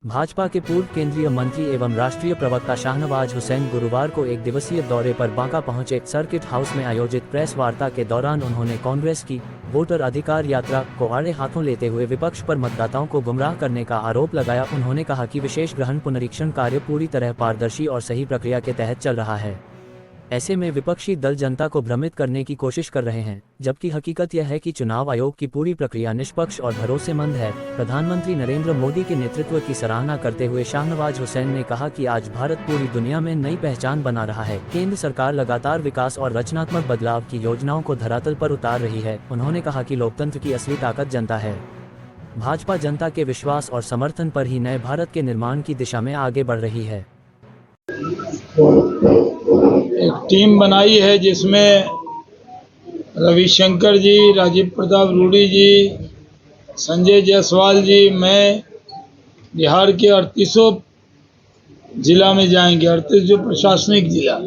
भाजपा के पूर्व केंद्रीय मंत्री एवं राष्ट्रीय प्रवक्ता शाहनवाज हुसैन गुरुवार को एक दिवसीय दौरे पर बांका पहुंचे। सर्किट हाउस में आयोजित प्रेस वार्ता के दौरान उन्होंने कांग्रेस की वोटर अधिकार यात्रा को आड़े हाथों लेते हुए विपक्ष पर मतदाताओं को गुमराह करने का आरोप लगाया। उन्होंने कहा कि विशेष ग्रहण पुनरीक्षण कार्य पूरी तरह पारदर्शी और सही प्रक्रिया के तहत चल रहा है। ऐसे में विपक्षी दल जनता को भ्रमित करने की कोशिश कर रहे हैं, जबकि हकीकत यह है कि चुनाव आयोग की पूरी प्रक्रिया निष्पक्ष और भरोसेमंद है। प्रधानमंत्री नरेंद्र मोदी के नेतृत्व की सराहना करते हुए शाहनवाज हुसैन ने कहा कि आज भारत पूरी दुनिया में नई पहचान बना रहा है। केंद्र सरकार लगातार विकास और रचनात्मक बदलाव की योजनाओं को धरातल पर उतार रही है। उन्होंने कहा कि लोकतंत्र की असली ताकत जनता है। भाजपा जनता के विश्वास और समर्थन पर ही नए भारत के निर्माण की दिशा में आगे बढ़ रही है। एक टीम बनाई है जिसमें रविशंकर जी, राजीव प्रताप रूडी जी, संजय जायसवाल जी, मैं बिहार के 38 जिला में जाएंगे। 38 जो प्रशासनिक जिला,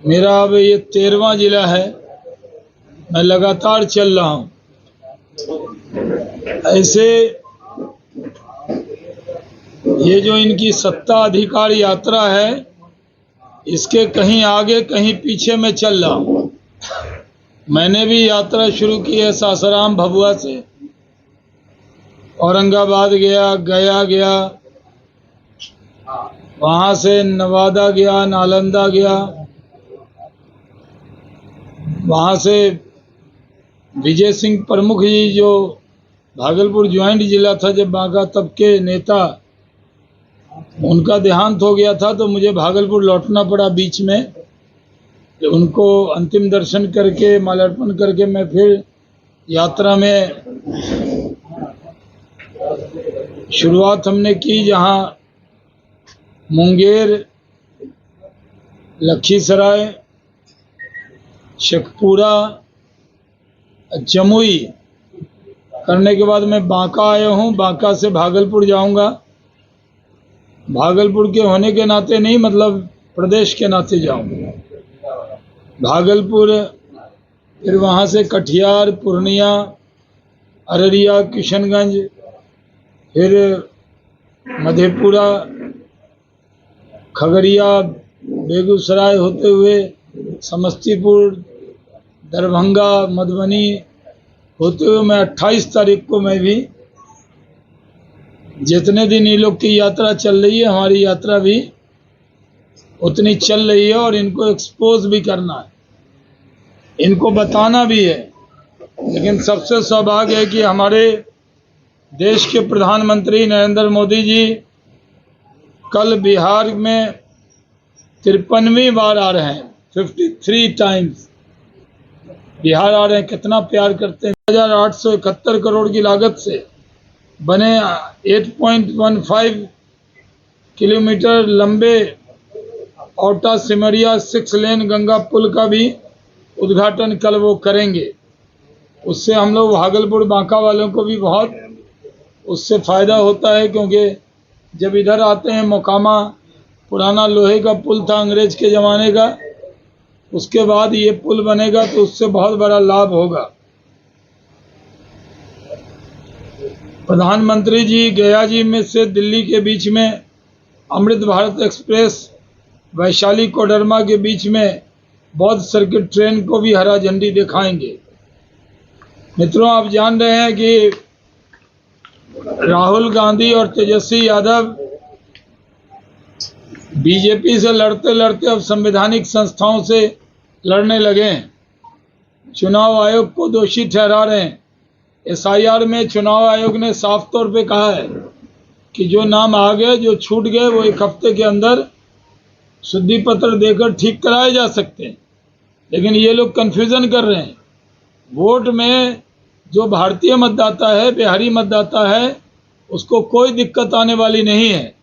मेरा अब ये 13वां जिला है। मैं लगातार चल रहा हूं। ऐसे ये जो इनकी सत्ता अधिकार यात्रा है, इसके कहीं आगे कहीं पीछे में चल रहा हूं। मैंने भी यात्रा शुरू की है सासाराम भभुआ से, औरंगाबाद गया, गया गया, वहां से नवादा गया, नालंदा गया, वहां से विजय सिंह प्रमुख जी जो भागलपुर ज्वाइंट जिला था जब बांका, तब के नेता, उनका देहांत हो गया था तो मुझे भागलपुर लौटना पड़ा बीच में। उनको अंतिम दर्शन करके माल्यार्पण करके मैं फिर यात्रा में शुरुआत हमने की, जहां मुंगेर, लखीसराय, शेखपुरा, जमुई करने के बाद मैं बांका आया हूं। बांका से भागलपुर जाऊंगा। भागलपुर के होने के नाते नहीं, मतलब प्रदेश के नाते जाऊंगा भागलपुर, फिर वहां से कटिहार, पूर्णिया, अररिया, किशनगंज, फिर मधेपुरा, खगड़िया, बेगूसराय होते हुए समस्तीपुर, दरभंगा, मधुबनी होते हुए मैं 28 तारीख को मैं भी, जितने दिन ये लोग की यात्रा चल रही है, हमारी यात्रा भी उतनी चल रही है और इनको एक्सपोज भी करना है, इनको बताना भी है। लेकिन सबसे सौभाग्य है कि हमारे देश के प्रधानमंत्री नरेंद्र मोदी जी कल बिहार में 53वीं बार आ रहे हैं। 53 टाइम्स बिहार आ रहे हैं। कितना प्यार करते हैं। 1871 करोड़ की लागत से बने 8.15 किलोमीटर लंबे औटा सिमरिया 6 लेन गंगा पुल का भी उद्घाटन कल वो करेंगे। उससे हम लोग भागलपुर बांका वालों को भी बहुत उससे फायदा होता है, क्योंकि जब इधर आते हैं, मोकामा पुराना लोहे का पुल था अंग्रेज के ज़माने का, उसके बाद ये पुल बनेगा तो उससे बहुत बड़ा लाभ होगा। प्रधानमंत्री जी गया जी में से दिल्ली के बीच में अमृत भारत एक्सप्रेस वैशाली कोडरमा के बीच में बौद्ध सर्किट ट्रेन को भी हरा झंडी दिखाएंगे। मित्रों, आप जान रहे हैं कि राहुल गांधी और तेजस्वी यादव बीजेपी से लड़ते लड़ते अब संवैधानिक संस्थाओं से लड़ने लगे हैं। चुनाव आयोग को दोषी ठहरा रहे हैं। एसआईआर में चुनाव आयोग ने साफ तौर पे कहा है कि जो नाम आ गए, जो छूट गए, वो 1 हफ्ते के अंदर शुद्धि पत्र देकर ठीक कराए जा सकते हैं। लेकिन ये लोग कन्फ्यूजन कर रहे हैं। वोट में जो भारतीय मतदाता है, बिहारी मतदाता है, उसको कोई दिक्कत आने वाली नहीं है।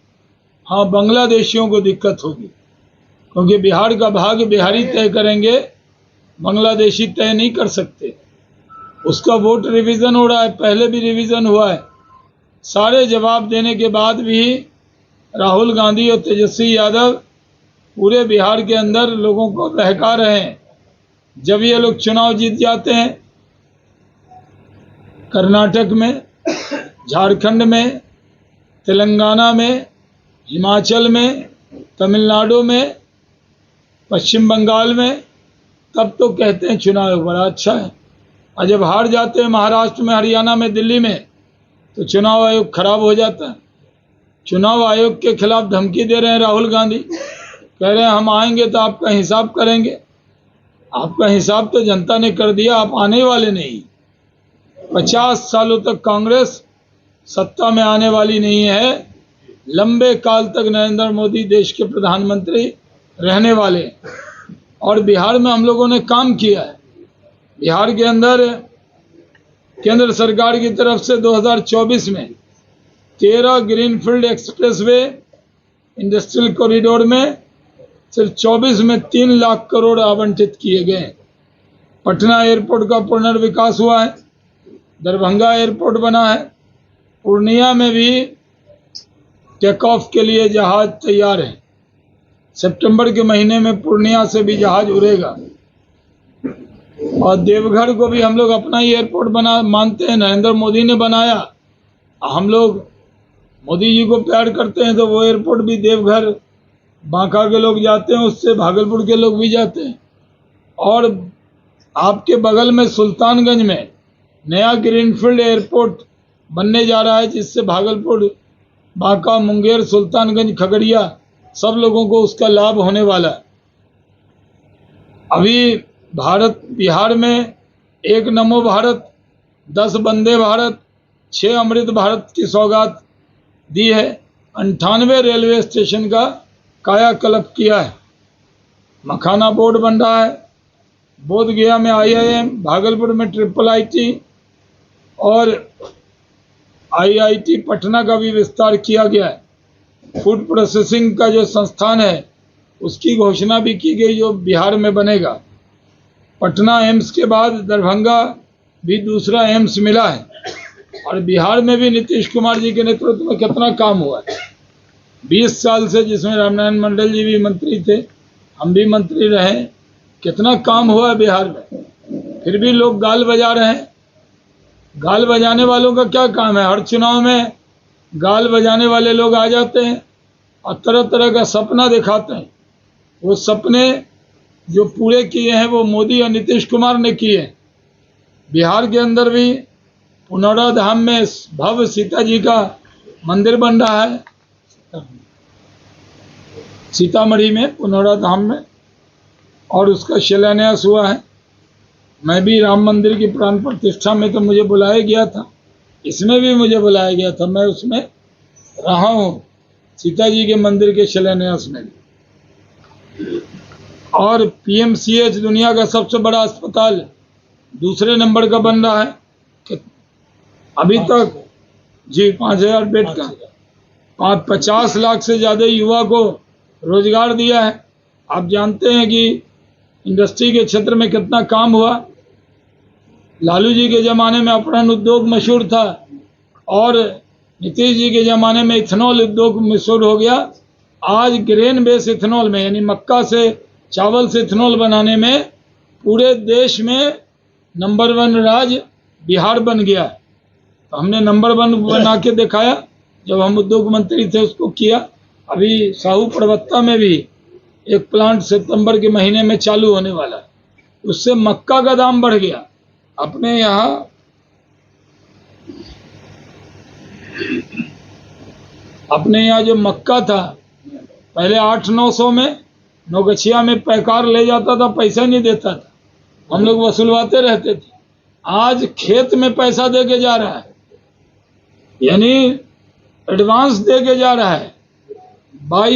हाँ, बांग्लादेशियों को दिक्कत होगी, क्योंकि बिहार का भाग्य बिहारी तय करेंगे, बांग्लादेशी तय नहीं कर सकते। उसका वोट रिवीजन हो रहा है, पहले भी रिवीजन हुआ है। सारे जवाब देने के बाद भी राहुल गांधी और तेजस्वी यादव पूरे बिहार के अंदर लोगों को बहका रहे हैं। जब ये लोग चुनाव जीत जाते हैं, कर्नाटक में, झारखंड में, तेलंगाना में, हिमाचल में, तमिलनाडु में, पश्चिम बंगाल में, तब तो कहते हैं चुनाव बड़ा अच्छा है। और जब हार जाते हैं महाराष्ट्र में, हरियाणा में, दिल्ली में, तो चुनाव आयोग खराब हो जाता है। चुनाव आयोग के खिलाफ धमकी दे रहे हैं राहुल गांधी, कह रहे हैं हम आएंगे तो आपका हिसाब करेंगे। आपका हिसाब तो जनता ने कर दिया, आप आने वाले नहीं। 50 सालों तक कांग्रेस सत्ता में आने वाली नहीं है। लंबे काल तक नरेंद्र मोदी देश के प्रधानमंत्री रहने वाले हैं। और बिहार में हम लोगों ने काम किया है। बिहार के अंदर केंद्र सरकार की तरफ से 2024 में 13 ग्रीनफील्ड एक्सप्रेसवे इंडस्ट्रियल कॉरिडोर में सिर्फ 24 में 3 लाख करोड़ आवंटित किए गए। पटना एयरपोर्ट का पुनर्विकास हुआ है, दरभंगा एयरपोर्ट बना है, पूर्णिया में भी टेक ऑफ के लिए जहाज तैयार है। सितंबर के महीने में पूर्णिया से भी जहाज उड़ेगा। और देवघर को भी हम लोग अपना ही एयरपोर्ट बना मानते हैं, नरेंद्र मोदी ने बनाया। हम लोग मोदी जी को प्यार करते हैं तो वो एयरपोर्ट भी देवघर, बांका के लोग जाते हैं, उससे भागलपुर के लोग भी जाते हैं। और आपके बगल में सुल्तानगंज में नया ग्रीनफील्ड एयरपोर्ट बनने जा रहा है, जिससे भागलपुर, बांका, मुंगेर, सुल्तानगंज, खगड़िया सब लोगों को उसका लाभ होने वाला है। अभी बिहार में 1 नमो भारत, 10 वंदे भारत, 6 अमृत भारत की सौगात दी है। 98 रेलवे स्टेशन का कायाकल्प किया है। मखाना बोर्ड बन रहा है। बोधगया में IIM, भागलपुर में IIIT और IIT पटना का भी विस्तार किया गया है। फूड प्रोसेसिंग का जो संस्थान है उसकी घोषणा भी की गई, जो बिहार में बनेगा। पटना एम्स के बाद दरभंगा भी दूसरा एम्स मिला है। और बिहार में भी नीतीश कुमार जी के नेतृत्व में कितना काम हुआ है। 20 साल से, जिसमें रामनारायण मंडल जी भी मंत्री थे, हम भी मंत्री रहे, कितना काम हुआ है बिहार में। फिर भी लोग गाल बजा रहे हैं। गाल बजाने वालों का क्या काम है? हर चुनाव में गाल बजाने वाले लोग आ जाते हैं और तरह तरह का सपना दिखाते हैं। वो सपने जो पूरे किए हैं वो मोदी और नीतीश कुमार ने किए। बिहार के अंदर भी पुनौरा धाम में भव्य सीता जी का मंदिर बन रहा है, सीतामढ़ी में पुनौरा धाम में, और उसका शिलान्यास हुआ है। मैं भी राम मंदिर की प्राण प्रतिष्ठा में तो मुझे बुलाया गया था, इसमें भी मुझे बुलाया गया था, मैं उसमें रहा हूँ, सीता जी के मंदिर के शिलान्यास में। और PMCH दुनिया का सबसे बड़ा अस्पताल दूसरे नंबर का बन रहा है। अभी तक जी 5000 बेड का 50 लाख से ज़्यादा युवा को रोजगार दिया है। आप जानते हैं कि इंडस्ट्री के क्षेत्र में कितना काम हुआ। लालू जी के ज़माने में अपहरण उद्योग मशहूर था और नीतीश जी के ज़माने में इथेनॉल उद्योग मशहूर हो गया। आज ग्रेन बेस इथेनॉल में, यानी मक्का से, चावल से इथेनॉल बनाने में पूरे देश में नंबर 1 राज्य बिहार बन गया है। तो हमने नंबर 1 बना के दिखाया। जब हम उद्योग मंत्री थे उसको किया। अभी साहू प्रवक्ता में भी एक प्लांट सितंबर के महीने में चालू होने वाला है। उससे मक्का का दाम बढ़ गया। अपने यहाँ जो मक्का था पहले 800-900 में नौगछिया में पैकार ले जाता था, पैसा नहीं देता था, हम लोग वसूलवाते रहते थे। आज खेत में पैसा दे के जा रहा है, यानी एडवांस दे के जा रहा है। 22